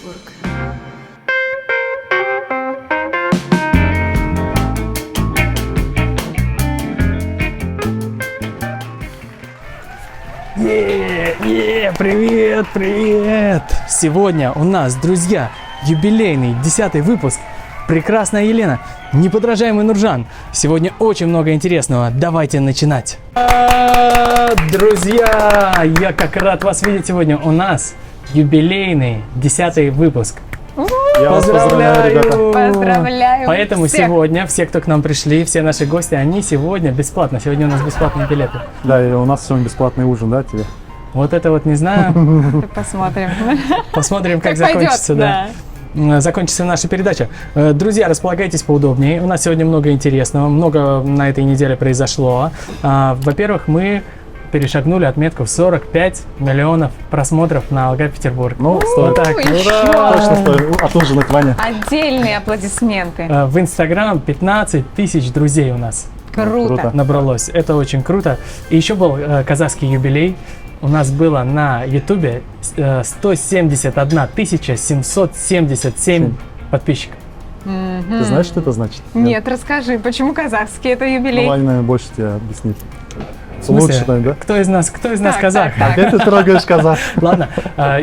Санкт-Петербург. Привет, привет! Сегодня у нас, друзья, юбилейный 10-й выпуск. Прекрасная Елена, неподражаемый Нуржан. Сегодня очень много интересного. Давайте начинать. Друзья, я как рад вас видеть сегодня. У нас юбилейный 10-й выпуск. Я вас поздравляю, ребята. Поздравляю Поэтому всех. сегодня все, кто к нам пришли, все наши гости, они сегодня бесплатно. Сегодня у нас бесплатные билеты. Да, и у нас сегодня бесплатный ужин, да, тебе? Вот это вот не знаю. Посмотрим. Посмотрим, как Как пойдет, закончится, да. Закончится наша передача. Друзья, располагайтесь поудобнее. У нас сегодня много интересного, много на этой неделе произошло. Во-первых, мы перешагнули отметку в 45 миллионов просмотров на ЛГ Петербург. Ну, Вот так. еще. точно стоит отужинать, Ваня. Отдельные аплодисменты. В Инстаграм 15 тысяч друзей у нас Круто. набралось. Это очень круто. И еще был казахский юбилей. У нас было на Ютубе 171 777 подписчиков. Ты знаешь, что это значит? Нет, расскажи, почему казахский это Ну, юбилей? Ваня, наверное, больше тебе объяснит. В смысле? Лучше, наверное, да? Кто из нас Так, казах? так. Опять ты трогаешь казах. Ладно,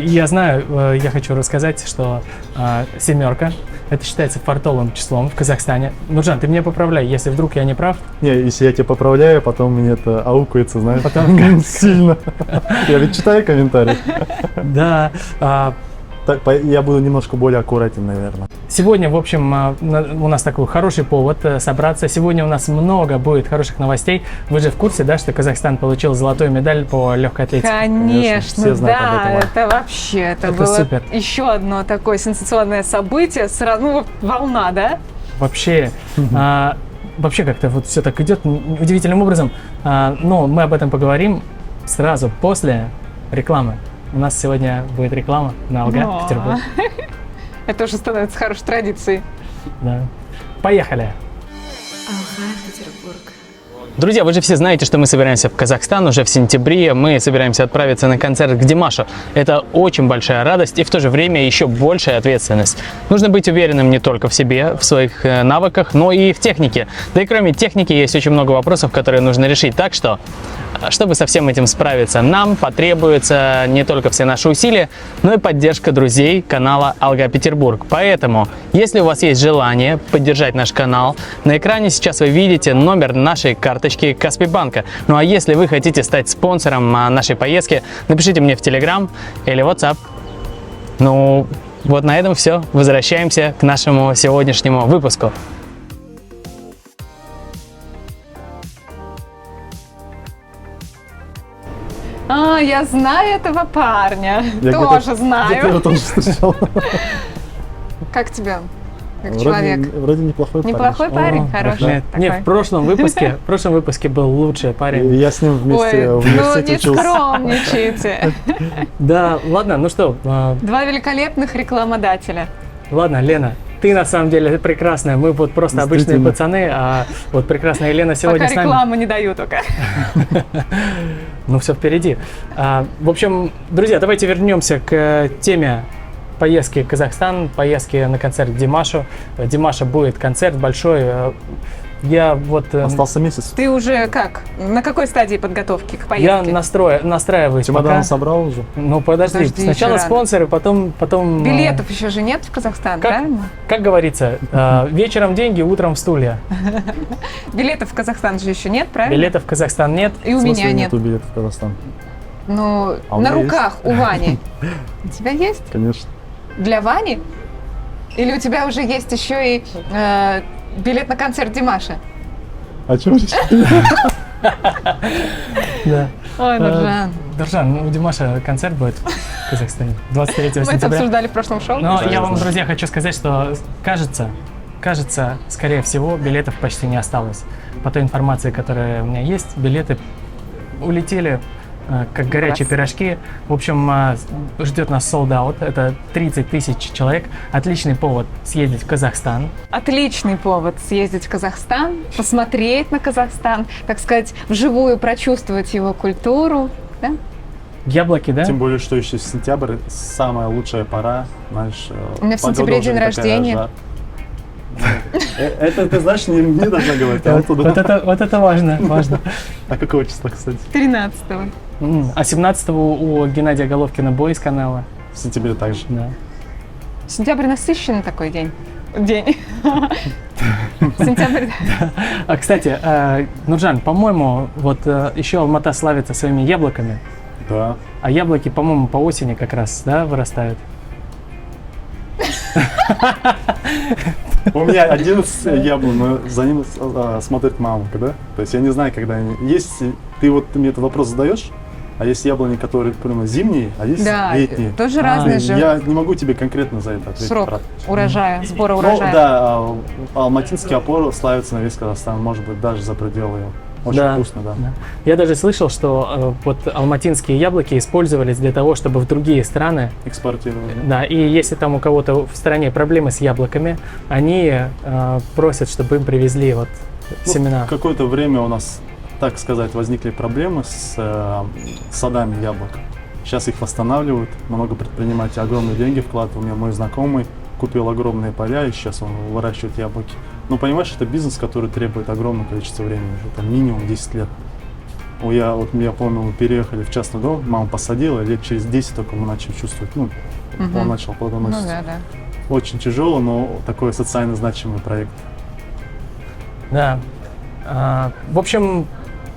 я знаю, я хочу рассказать, что семерка, это считается фартовым числом в Казахстане. Нуржан, ты меня поправляй, если вдруг я не прав. Не, если я тебя поправляю, потом мне это аукается, знаешь. Потом Сильно. Я ведь читаю комментарии. Да, Так, я буду немножко более аккуратен, наверное. сегодня, в общем, у нас такой хороший повод собраться. Сегодня у нас много будет хороших новостей. Вы же в курсе, да, что Казахстан получил золотую медаль по легкой атлетике? Конечно, все знают об да, этом, Ваня. это вообще, это Это было супер. еще одно такое сенсационное событие, сразу волна, да? Вообще, вообще как-то вот все так идет удивительным образом. Но мы об этом поговорим сразу после рекламы. У нас сегодня будет реклама на ЛГ О. Петербург. Это уже становится хорошей традицией. Да. Поехали! ЛГ Петербург. Друзья, вы же все знаете, что мы собираемся в Казахстан уже в сентябре. Мы собираемся отправиться на концерт к Димашу. Это очень большая радость и в то же время еще большая ответственность. Нужно быть уверенным не только в себе, в своих навыках, но и в технике. Да и кроме техники есть очень много вопросов, которые нужно решить. Так что, чтобы со всем этим справиться, нам потребуется не только все наши усилия, но и поддержка друзей канала ЛГ Петербург. Поэтому, если у вас есть желание поддержать наш канал, на экране сейчас вы видите номер нашей карточки Каспийбанка. Ну а если вы хотите стать спонсором нашей поездки, напишите мне в Telegram или WhatsApp. Ну, вот на этом все. Возвращаемся к нашему сегодняшнему выпуску. Я знаю этого парня. Я Тоже где-то его знаю. тоже встречал. Как тебе? Как человек? Вроде неплохой парень. Неплохой парень, О, хороший. нет, такой. нет, в прошлом выпуске был лучший парень. Я с ним вместе Ой, в ну университете не учился. скромничайте. Да, ладно, ну что, Два великолепных рекламодателя. ладно, Лена, ты на самом деле прекрасная. Мы вот просто обычные Действительно. пацаны, а вот прекрасная Елена сегодня Пока с нами. рекламу не даю только. Ну все впереди. В общем, друзья, давайте вернемся к теме поездки в Казахстан, поездки на концерт к Димашу. Димаша будет концерт большой. Я вот... Остался месяц. Ты уже как? На какой стадии подготовки к Я поездке? настраиваюсь Чемодан пока. собрал уже. Ну подожди, Подожди, сначала еще рано. спонсоры, потом... Билетов еще же нет в Казахстан, Как? правильно? Как говорится, вечером деньги, утром стулья. Билетов в Казахстан же еще нет, правильно? Билетов в Казахстан нет. И у В смысле меня нет. нету билетов в Казахстан? Ну, А у на меня руках у Вани. У тебя есть? Конечно. Для Вани? Или у тебя уже есть еще и билет на концерт Димаша? О чем речь? Да. Ой, Нуржан. Нуржан, ну, у Димаша концерт будет в Казахстане 23 Мы это сентября. обсуждали в прошлом шоу. Но Да, я я вам, знаю. друзья, хочу сказать, что кажется, скорее всего, билетов почти не осталось. По той информации, которая у меня есть, билеты улетели как горячие пирожки. В общем, ждет нас sold out. Это 30 тысяч человек. Отличный повод съездить в Казахстан. Отличный повод съездить в Казахстан, посмотреть на Казахстан, так сказать, вживую прочувствовать его культуру. Да? Яблоки, да? Тем более, что еще сентябрь самая лучшая пора, знаешь. У меня в погода сентябре уже день не такая рождения. Это ты знаешь, не должна говорить, а Вот, вот туда. вот это важно, важно. А какого числа, кстати? 13-го. А 17-го у Геннадия Головкина бой из канала. В сентябре также. Да. Сентябрь насыщенный такой день. День. Сентябрь. А, кстати, Нуржан, по-моему, вот еще Алмата славится своими яблоками, Да. а яблоки, по-моему, по осени как раз, да, вырастают. У меня 11 яблок, но за ним смотрит мамка, да? То есть я не знаю, когда они... Есть, ты вот мне этот вопрос задаешь, а есть яблони, которые прямо зимние, а есть Да, летние. тоже А, разные же. Я не могу тебе конкретно за это ответить. Срок брат. урожая, сбора Ну, урожая. да, алматинский опор славится на весь Казахстан, может быть, даже за пределы его. Очень Да, вкусно, да. да. Я даже слышал, что вот алматинские яблоки использовались для того, чтобы в другие страны, Экспортировали. да, и если там у кого-то в стране проблемы с яблоками, они просят, чтобы им привезли вот Ну, семена. Какое-то время у нас, так сказать, возникли проблемы с садами яблок. Сейчас их восстанавливают, много предпринимателей огромные деньги вкладывают. У меня мой знакомый купил огромные поля, и сейчас он выращивает яблоки. Но понимаешь, это бизнес, который требует огромное количество времени, это минимум 10 лет. Я помню, мы переехали в частный дом, мама посадила, лет через 10 только мы начали чувствовать, он начал Ну плодоносить. да, да. Очень тяжело, но такой социально значимый проект. Да. В общем,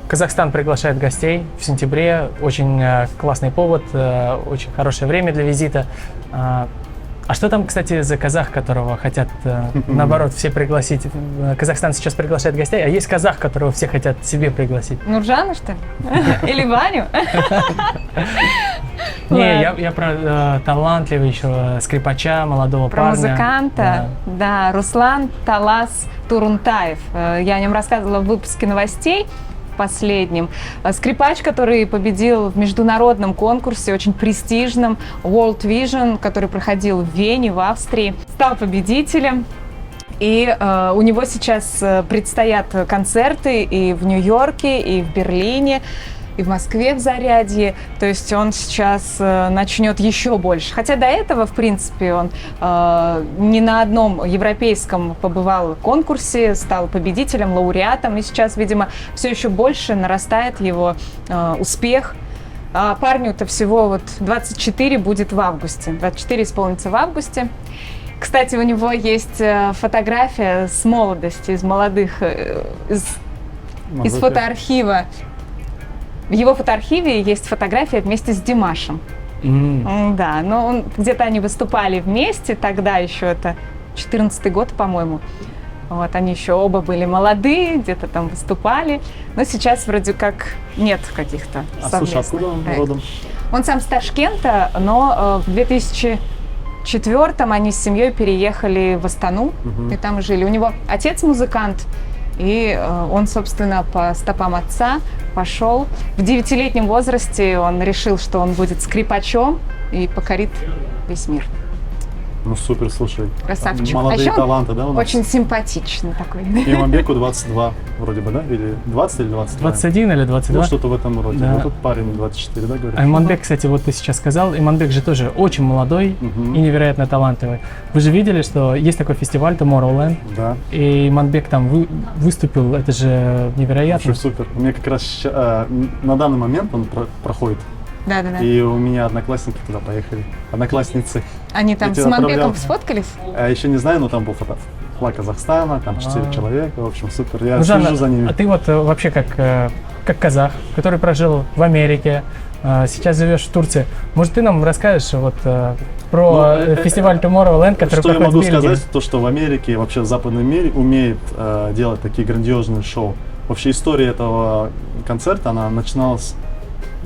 Казахстан приглашает гостей в сентябре. Очень классный повод, очень хорошее время для визита. А что там, кстати, за казах, которого хотят, наоборот, все пригласить? Казахстан сейчас приглашает гостей, а есть казах, которого все хотят себе пригласить. Нуржана, что ли? Или Ваню? Не, я про талантливого еще скрипача, молодого Про парня. музыканта, да, Руслан Талас Турунтаев. Я о нем рассказывала в выпуске новостей последнем. Скрипач, который победил в международном конкурсе, очень престижном, World Vision, который проходил в Вене, в Австрии, стал победителем. И у него сейчас предстоят концерты и в Нью-Йорке, и в Берлине, и в Москве в Зарядье. То есть он сейчас начнет еще больше. Хотя до этого, в принципе, он не на одном европейском побывал конкурсе, стал победителем, лауреатом. И сейчас, видимо, все еще больше нарастает его успех. А парню-то всего вот 24 будет в августе. 24 исполнится в августе. Кстати, у него есть фотография с молодости, из молодых, из фотоархива. В его фотоархиве есть фотография вместе с Димашем. Да, но где-то они выступали вместе, тогда еще это 14-й год, по-моему. Вот, они еще оба были молодые, где-то там выступали. Но сейчас вроде как нет каких-то совместных. Слушай, откуда он родом? Он сам с Ташкента, но в 2004-м они с семьей переехали в Астану, и там жили. У него отец музыкант, и он, собственно, по стопам отца пошел. В 9-летнем возрасте он решил, что он будет скрипачом и покорит весь мир. Ну супер, слушай. Красавчик. Молодые А еще он таланты, да, у нас? очень симпатичный такой. Имамбеку 22 вроде бы, да? Или 20 или 22? 21 или 22? Ну, что-то в этом роде. Да. Вот тут парень 24, да, говорит? А Иманбек, кстати, вот ты сейчас сказал, Иманбек же тоже очень молодой и невероятно талантливый. Вы же видели, что есть такой фестиваль Tomorrowland, Да. и Иманбек там выступил, это же невероятно. Слушай, супер. У меня как раз на данный момент он проходит. Да-да-да. И у меня одноклассники туда поехали. Одноклассницы. Они там Я с тебя Иманбеком отправлял. сфоткались? А еще не знаю, но там был флаг Казахстана, там 4 человека. В общем, супер. Я Ну, Жанна, слежу за ними. а ты вот вообще как казах, который прожил в Америке, сейчас живешь в Турции. Может, ты нам расскажешь вот про фестиваль Tomorrowland, который Что я проходит могу в Бельгии? сказать, то что в Америке и вообще в западном мире умеет делать такие грандиозные шоу. Вообще история этого концерта, она начиналась,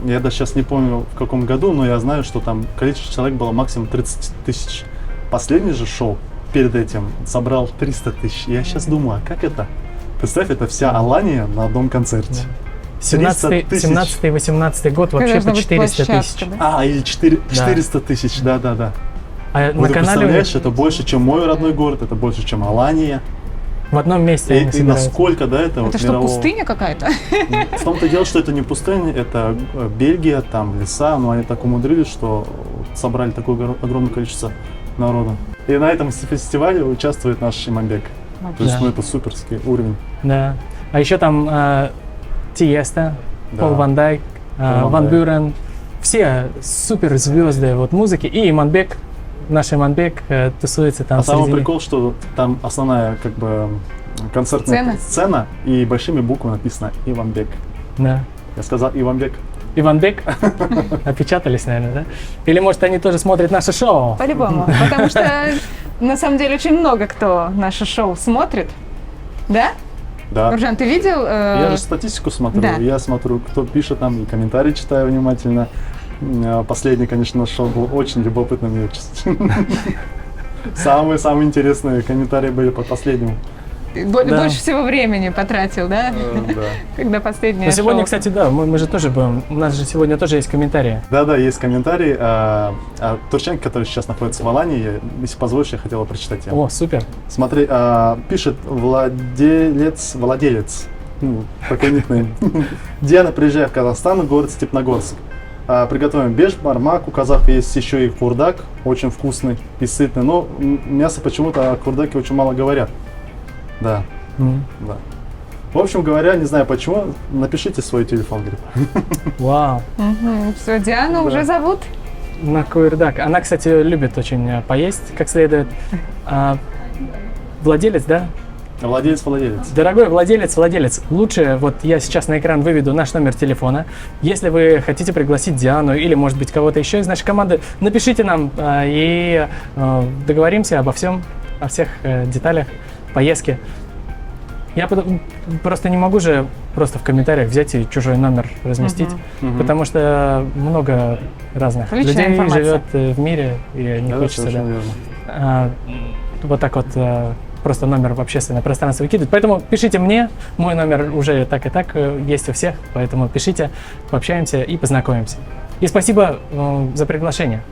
я даже сейчас не помню в каком году, но я знаю, что там количество человек было максимум 30 тысяч. Последнее же шоу перед этим собрал 300 тысяч. Я сейчас думаю, а как это? Представь, это вся Алания на одном концерте. 17-18 год вообще Должна по быть 400 площадка, тысяч. да? Или 400 тысяч, да-да-да. А Вот на ты канале представляешь, это больше, чем мой родной город, это больше, чем Алания. В одном месте они И собираются. насколько, да, это вот Это что, мирового- пустыня какая-то? В том-то и дело, что это не пустыня, это Бельгия, там леса, но они так умудрились, что собрали такое огромное количество народа. И на этом фестивале участвует наш Иманбек. То есть, Да. ну, это суперский уровень. Да. А еще там Тиеста, Да. Пол Ван Дайк, Ван Ван Дайк. Бюрен. Все суперзвезды вот музыки. И Иманбек, наш Иманбек тусуется там А самый среди них. прикол, что там основная как бы концертная сцена и большими буквами написано Иванбек. Да. Я сказал Иванбек. Иванбек. Опечатались, наверное, да? Или, может, они тоже смотрят наше шоу? По-любому. Потому что, на самом деле, очень много кто наше шоу смотрит. Да? Да. Нуржан, ты видел? Я же статистику смотрю, да. я смотрю, кто пишет там, и комментарии читаю внимательно. Последний, конечно, шоу был очень любопытным, мне честно. Самые интересные комментарии были по последнему. Да. Больше всего времени потратил, да? Да. Когда последнее Но сегодня, шоу. кстати, да, мы же тоже будем. У нас же сегодня тоже есть комментарии. Да, есть комментарий. Турченко, который сейчас находится в Алании, если позволишь, я хотела прочитать его. О, супер. Смотри, пишет владелец, ну, такой никнейм. Диана, приезжай в Казахстан, город Степногорск. Приготовим беш, бармак, у казахов есть еще и курдак, очень вкусный и сытный, но мясо почему-то о курдаке очень мало говорят. Да, М. да. В общем говоря, не знаю почему, напишите свой телефон, говорит. Вау. Все, Диану уже зовут. На куирдак. Она, кстати, любит очень поесть, как следует. Владелец, да? Владелец. Дорогой владелец, лучше вот я сейчас на экран выведу наш номер телефона. Если вы хотите пригласить Диану или, может быть, кого-то еще из нашей команды, напишите нам и договоримся обо всем, о всех деталях поездки. Я просто не могу же просто в комментариях взять и чужой номер разместить, потому что много разных Личная людей информация. живет в мире, и не Да, хочется, да, совершенно верно. вот так вот просто номер в общественное пространство выкидывать. Поэтому пишите мне, мой номер уже так и так есть у всех, поэтому пишите, пообщаемся и познакомимся. И спасибо за приглашение.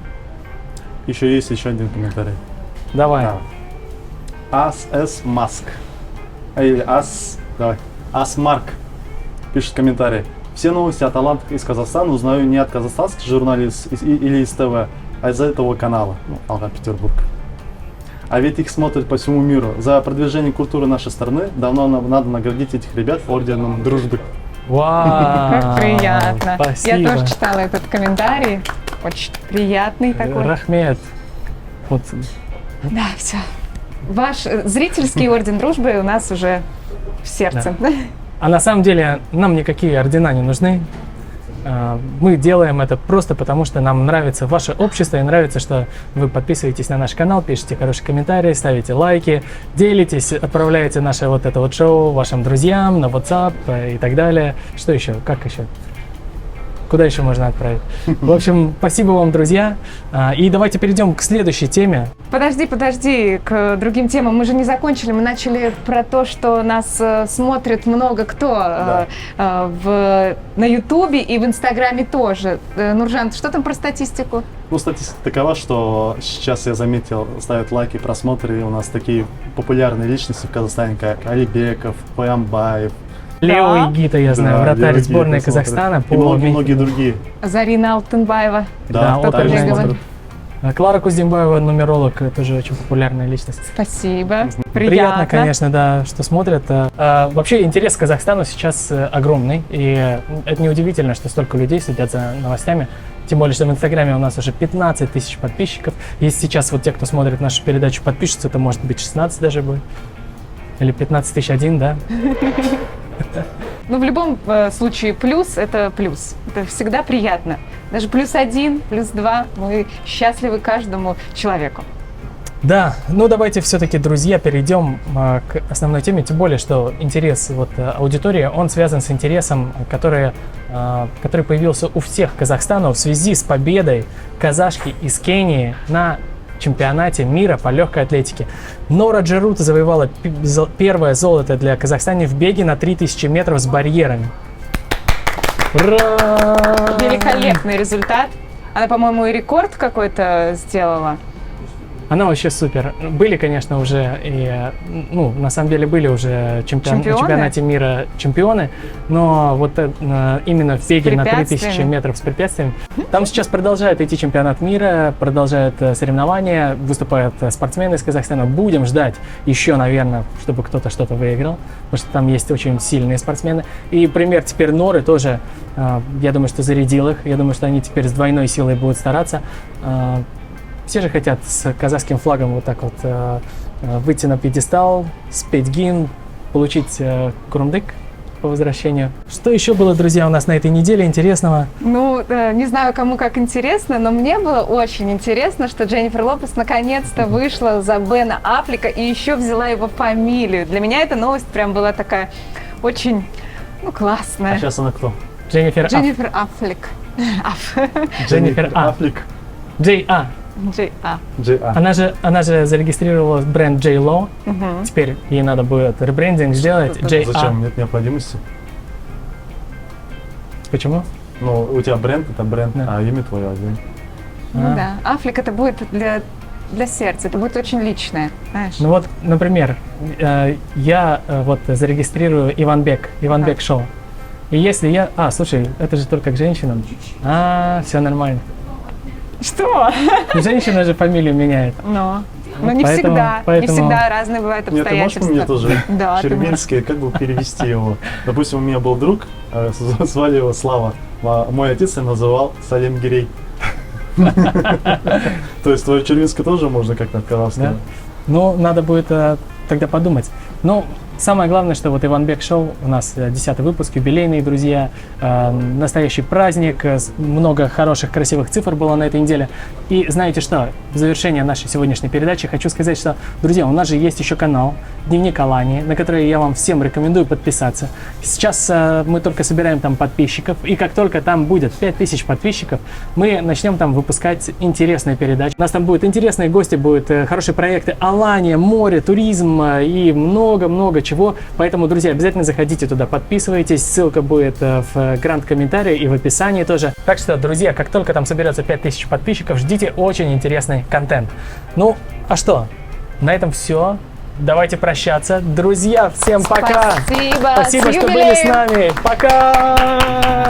Еще есть еще один комментарий. Давай. Да. Ас Маск. Или давай. Марк пишет комментарий. Все новости о талантах из Казахстана узнаю не от казахстанских журналистов или из ТВ, а из этого канала, Алга Петербург. А ведь их смотрят по всему миру. За продвижение культуры нашей страны давно надо наградить этих ребят орденом дружбы. Вау! Как приятно. Спасибо. Я тоже читала этот комментарий. Очень приятный такой. Рахмет. Вот. Да, все. Ваш зрительский орден дружбы у нас уже в сердце. А на самом деле нам никакие ордена не нужны. Мы делаем это просто потому, что нам нравится ваше общество и нравится, что вы подписываетесь на наш канал, пишите хорошие комментарии, ставите лайки, делитесь, отправляете наше вот это вот шоу вашим друзьям на WhatsApp и так далее. Что еще? Как еще? Куда еще можно отправить? В общем, спасибо вам, друзья. И давайте перейдем к следующей теме. Подожди, к другим темам мы же не закончили. Мы начали про то, что нас смотрит много кто на Ютубе и в Инстаграме тоже. Нуржан, что там про статистику? Ну, статистика такова, что сейчас я заметил, ставят лайки, просмотры, и у нас такие популярные личности в Казахстане, как Алибеков, Паямбаев. Лео Игита, я знаю, Да, вратарь Лео сборной Игита Казахстана. смотрят. И многие другие. Зарина Алтынбаева. Да, Да, также Олеговой. смотрят. Клара Куздимбаева, нумеролог, тоже очень популярная личность. Спасибо. Приятно, конечно, да, что смотрят. Вообще интерес к Казахстану сейчас огромный, и это неудивительно, что столько людей следят за новостями. Тем более, что в Инстаграме у нас уже 15 тысяч подписчиков. Если сейчас вот те, кто смотрит нашу передачу, подпишутся, то может быть 16 даже будет. Или 15 тысяч один, да? Ну, в любом случае, плюс – это плюс. Это всегда приятно. Даже +1, +2. Мы счастливы каждому человеку. Да, ну давайте все-таки, друзья, перейдем к основной теме, тем более, что интерес аудитории, он связан с интересом, который появился у всех Казахстану в связи с победой казашки из Кении на чемпионате мира по легкой атлетике. Нора Джерут завоевала первое золото для Казахстана в беге на 3000 метров с барьерами. Ура! Великолепный результат. Она, по-моему, и рекорд какой-то сделала. Она вообще супер. Были, конечно, уже и, ну, на самом деле были уже на чемпионате мира чемпионы, но вот именно в беге на 3000 метров с препятствиями. Там сейчас продолжает идти чемпионат мира, продолжают соревнования, выступают спортсмены из Казахстана. Будем ждать еще, наверное, чтобы кто-то что-то выиграл, потому что там есть очень сильные спортсмены. И пример теперь Норы тоже, я думаю, что зарядил их, я думаю, что они теперь с двойной силой будут стараться. Все же хотят с казахским флагом вот так вот выйти на пьедестал, спеть гимн, получить курумдык по возвращению. Что еще было, друзья, у нас на этой неделе интересного? Ну, не знаю, кому как интересно, но мне было очень интересно, что Дженнифер Лопес наконец-то вышла за Бена Аффлека и еще взяла его фамилию. Для меня эта новость прям была такая очень, ну, классная. А сейчас она кто? Дженнифер Аффлек. Дженнифер Аффлек. J.A. J.A. Она же зарегистрировала бренд J.Lo. Теперь ей надо будет ребрендинг сделать. J.A. Зачем? Нет необходимости. Почему? Ну, у тебя бренд, это бренд, Да. а имя твое один. Ну да, Аффлек это будет для сердца, это будет очень личное, знаешь. Ну вот, например, я вот зарегистрирую Иванбек Шоу. И если я... слушай, это же только к женщинам. Все нормально. Что? Женщина же фамилию меняет. Но не Поэтому- всегда, поэтому- не всегда, разные бывают Нет, ты можешь обстоятельства. мне тоже Да, ты можешь. Щербинский, как бы перевести его? Допустим, у меня был друг, звали его Слава. Мой отец его называл Салим Гирей. То есть твое Червинское тоже можно как-то казахское. Да? Ну, надо будет тогда подумать. Ну, самое главное, что вот Иванбек Шоу у нас 10-й выпуск, юбилейный, друзья, настоящий праздник, много хороших, красивых цифр было на этой неделе. И знаете что, в завершение нашей сегодняшней передачи хочу сказать, что, друзья, у нас же есть еще канал Дневник Алании, на который я вам всем рекомендую подписаться. Сейчас мы только собираем там подписчиков, и как только там будет 5000 подписчиков, мы начнем там выпускать интересные передачи. У нас там будут интересные гости, будут хорошие проекты Алания, море, туризм и много-много чего. Поэтому, друзья, обязательно заходите туда, подписывайтесь. Ссылка будет в гранд-комментарии и в описании тоже. Так что, друзья, как только там соберется 5000 подписчиков, ждите очень интересный контент. Ну, а что? На этом все. Давайте прощаться. Друзья, всем пока! Спасибо! Спасибо, С что были юбилеем! с нами. Пока!